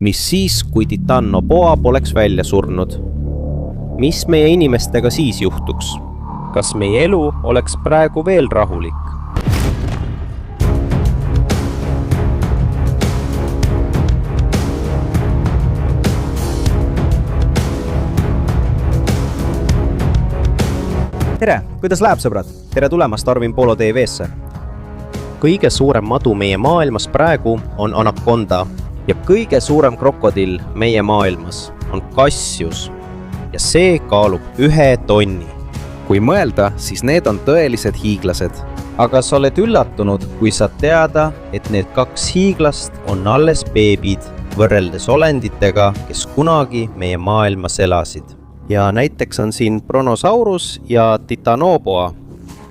Mis siis, kui Titanoboa poleks välja surnud? Mis meie inimestega siis juhtuks? Kas meie elu oleks praegu veel rahulik? Tere, kuidas läheb, sõbrad? Tere tulemast Arvin Polo TV-sse. Kõige suurem madu meie maailmas praegu on anakonda ja kõige suurem krokodill meie maailmas on Cassius ja see kaalub 1 tonni. Kui mõelda, siis need on tõelised hiiglased. Aga sa oled üllatunud, kui saad teada, et need 2 hiiglast on alles beebid võrreldes olenditega, kes kunagi meie maailmas elasid. Ja näiteks on siin Brontosaurus ja Titanoboa.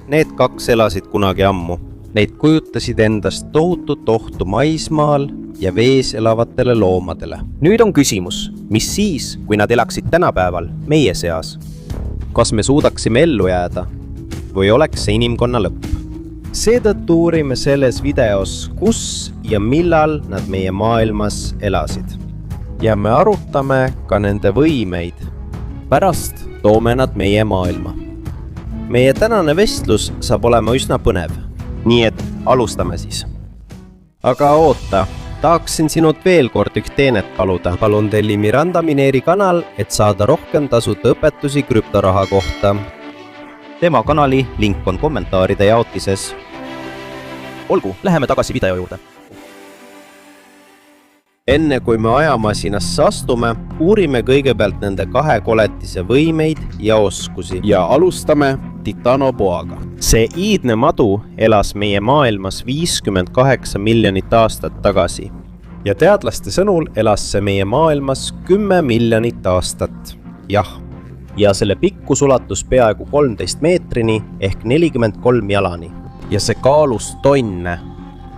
Need 2 elasid kunagi ammu. Neid kujutasid endast tohutut ohtu maismaal ja vees elavatele loomadele. Nüüd on küsimus, mis siis, kui nad elaksid tänapäeval meie seas? Kas me suudaksime ellu jääda või oleks see inimkonna lõpp? Seetõttu uurime selles videos, kus ja millal nad meie maailmas elasid. Ja me arutame ka nende võimeid. Pärast toome nad meie maailma. Meie tänane vestlus saab olema üsna põnev. Nii et alustame siis. Aga oota, tahaksin sinult veel kord üks teenet paluda. Palun telli Miranda Mineeri kanal, et saada rohkem tasuta õpetusi krüptoraha kohta. Tema kanali link on kommentaaride jaotises. Olgu, läheme tagasi video juurde. Enne kui me ajamasinasse astume, uurime kõigepealt nende 2 koletise võimeid ja oskusi. Ja alustame Titanoboaga. See iidne madu elas meie maailmas 58 miljonit aastat tagasi. Ja teadlaste sõnul elas see meie maailmas 10 miljonit aastat. Jah. Ja selle pikkus ulatus peaaegu 13 meetrini ehk 43 jalani. Ja see kaalus tonne.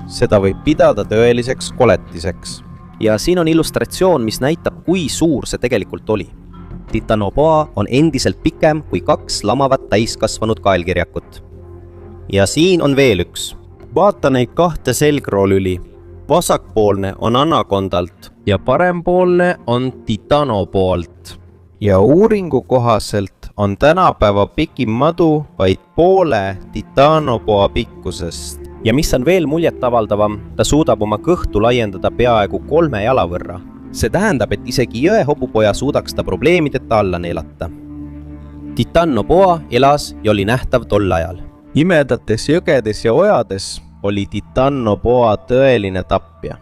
Seda võib pidada tõeliseks koletiseks. Ja siin on illustratsioon, mis näitab, kui suur see tegelikult oli. Titanoboa on endiselt pikem kui 2 lamavat täiskasvanud kaelkirjakut. Ja siin on veel üks. Vaata neid 2 selgroolüli. Vasakpoolne on anakondalt ja parempoolne on Titanoboalt. Ja uuringu kohaselt on tänapäeva pikim madu vaid poole Titanoboa pikkusest. Ja mis on veel muljetavaldavam, ta suudab oma kõhtu laiendada peaaegu 3 jala võrra. See tähendab, et isegi jõehobupoja suudaks ta probleemideta alla neelata. Titanoboa elas ja oli nähtav tol ajal. Imedates jõgedes ja ojades oli Titanoboa tõeline tapja.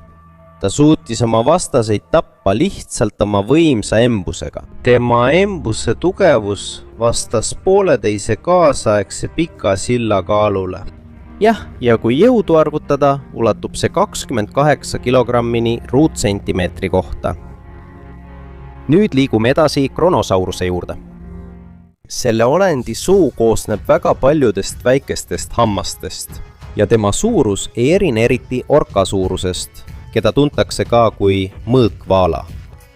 Ta suutis oma vastaseid tappa lihtsalt oma võimsa embusega. Tema embuse tugevus vastas 1,5 kaasaegse pika silla kaalule. Jah, ja kui jõudu arvutada, ulatub see 28 kilogrammini ruutsentimeetri kohta. Nüüd liigume edasi Brontosauruse juurde. Selle olendi suu koosneb väga paljudest väikestest hammastest ja tema suurus ei erine eriti orka suurusest, keda tuntakse ka kui mõõkvaala.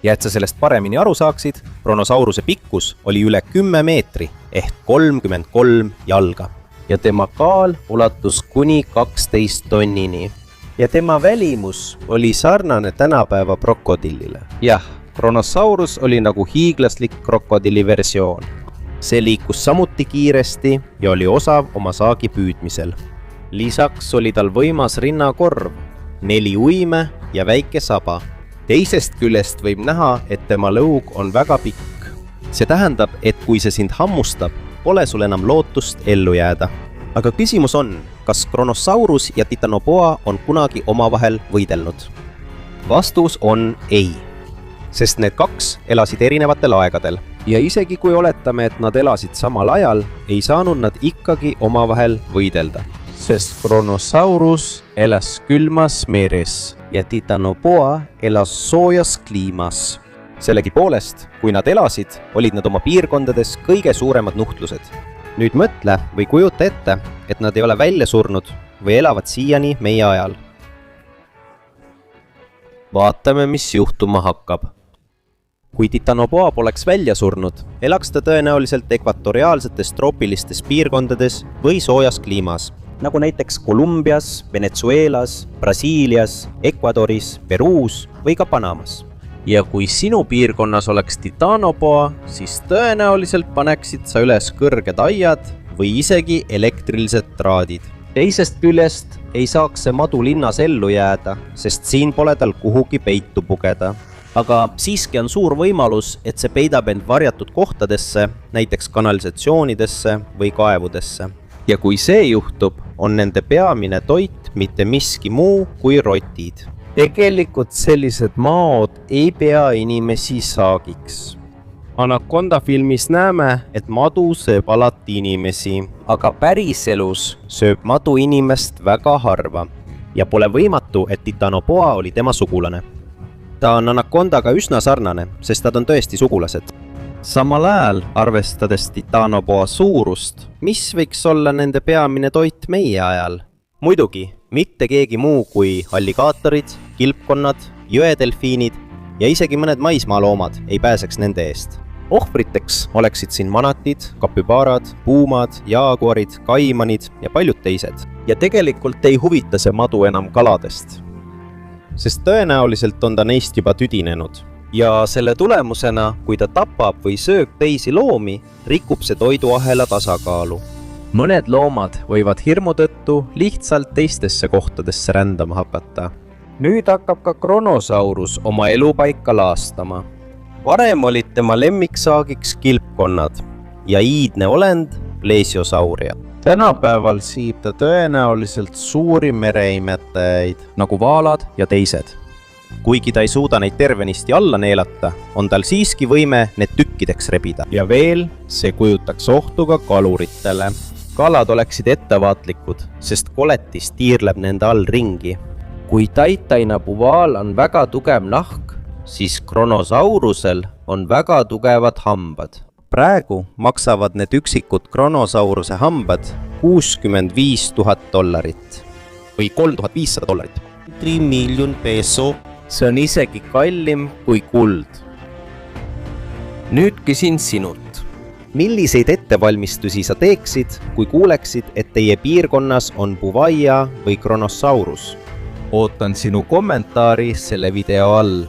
Ja et sa sellest paremini aru saaksid, Brontosauruse pikkus oli üle 10 meetri ehk 33 jalga. Ja tema kaal ulatus kuni 12 tonnini. Ja tema välimus oli sarnane tänapäeva krokodillile. Jah, Brontosaurus oli nagu hiiglaslik krokodilli versioon. See liikus samuti kiiresti ja oli osav oma saagi püüdmisel. Lisaks oli tal võimas rinnakorv, 4 uime ja väike saba. Teisest küljest võib näha, et tema lõug on väga pikk. See tähendab, et kui see sind hammustab, pole sul enam lootust ellu jääda. Aga küsimus on, kas Brontosaurus ja Titanoboa on kunagi omavahel võidelnud? Vastus on ei, sest need 2 elasid erinevatel aegadel. Ja isegi kui oletame, et nad elasid samal ajal, ei saanud nad ikkagi omavahel võidelda. Sest Brontosaurus elas külmas meres ja Titanoboa elas soojas kliimas. Sellegipoolest, kui nad elasid, olid nad oma piirkondades kõige suuremad nuhtlused. Nüüd mõtle või kujuta ette, et nad ei ole välja surnud või elavad siiani meie ajal. Vaatame, mis juhtuma hakkab. Kui Titanoboa poleks välja surnud, elaks ta tõenäoliselt ekvatoriaalsetes troopilistes piirkondades või soojas kliimas. Nagu näiteks Kolumbias, Venezuelas, Brasiilias, Ecuadoris, Peruus või ka Panamas. ja kui sinu piirkonnas oleks titanopoa, siis tõenäoliselt paneksid sa üles kõrged aiad või isegi elektrilised traadid. Teisest küljest ei saaks see madu linnas ellu jääda, sest siin pole tal kuhugi peitu pugeda. Aga siiski on suur võimalus, et see peidab end varjatud kohtadesse, näiteks kanalisatsioonidesse või kaevudesse. Ja kui see juhtub, on nende peamine toit mitte miski muu kui rotid. Tegelikult sellised maod ei pea inimesi saagiks. Anaconda filmis näeme, et madu sööb alati inimesi, aga päriselus sööb madu inimest väga harva ja pole võimatu, et titanopoa oli tema sugulane. Ta on anacondaga üsna sarnane, sest nad on tõesti sugulased. Samal ajal, arvestades titanopoa suurust, mis võiks olla nende peamine toit meie ajal? Muidugi, mitte keegi muu kui alligaatorid, kilpkonnad, jõedelfiinid ja isegi mõned maismaaloomad ei pääseks nende eest. Ohvriteks oleksid siin manatid, kapübaarad, puumad, jaaguarid, kaimanid ja paljud teised. Ja tegelikult ei huvita see madu enam kaladest, sest tõenäoliselt on ta neist juba tüdinenud. Ja selle tulemusena, kui ta tapab või sööb teisi loomi, rikub see toiduahela tasakaalu. Mõned loomad võivad hirmu tõttu lihtsalt teistesse kohtadesse rändama hakata. Nüüd hakkab ka kronosaurus oma elupaika laastama. Varem olid tema lemmiksaagiks kilpkonnad ja iidne olend plesiosauria. Tänapäeval siib ta tõenäoliselt suuri mereimetajaid, nagu vaalad ja teised. Kuigi ta ei suuda neid tervenisti alla neelata, on tal siiski võime need tükkideks rebida. Ja veel, see kujutaks ohtu ka kaluritele. Kalad oleksid ettevaatlikud, sest koletis tiirleb nende all ringi. Kui taitainapuvaal on väga tugev nahk, siis kronosaurusel on väga tugevad hambad. Praegu maksavad need üksikud kronosauruse hambad $65 000 või $3500. $3 miljon. See on isegi kallim kui kuld. Nüüd küsin sinult. Milliseid ettevalmistusi sa teeksid, kui kuuleksid, et teie piirkonnas on Bouvaia või kronosaurus? Ootan sinu kommentaari selle video all.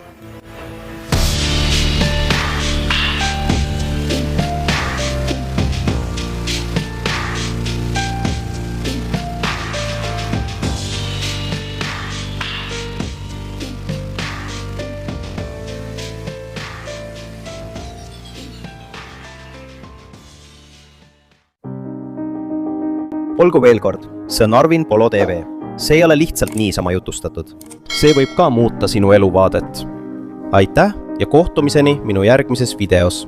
Olgu veel kord, see on Arvin Polo TV. See ei ole lihtsalt niisama jutustatud. See võib ka muuta sinu eluvaadet. Aitäh ja kohtumiseni minu järgmises videos.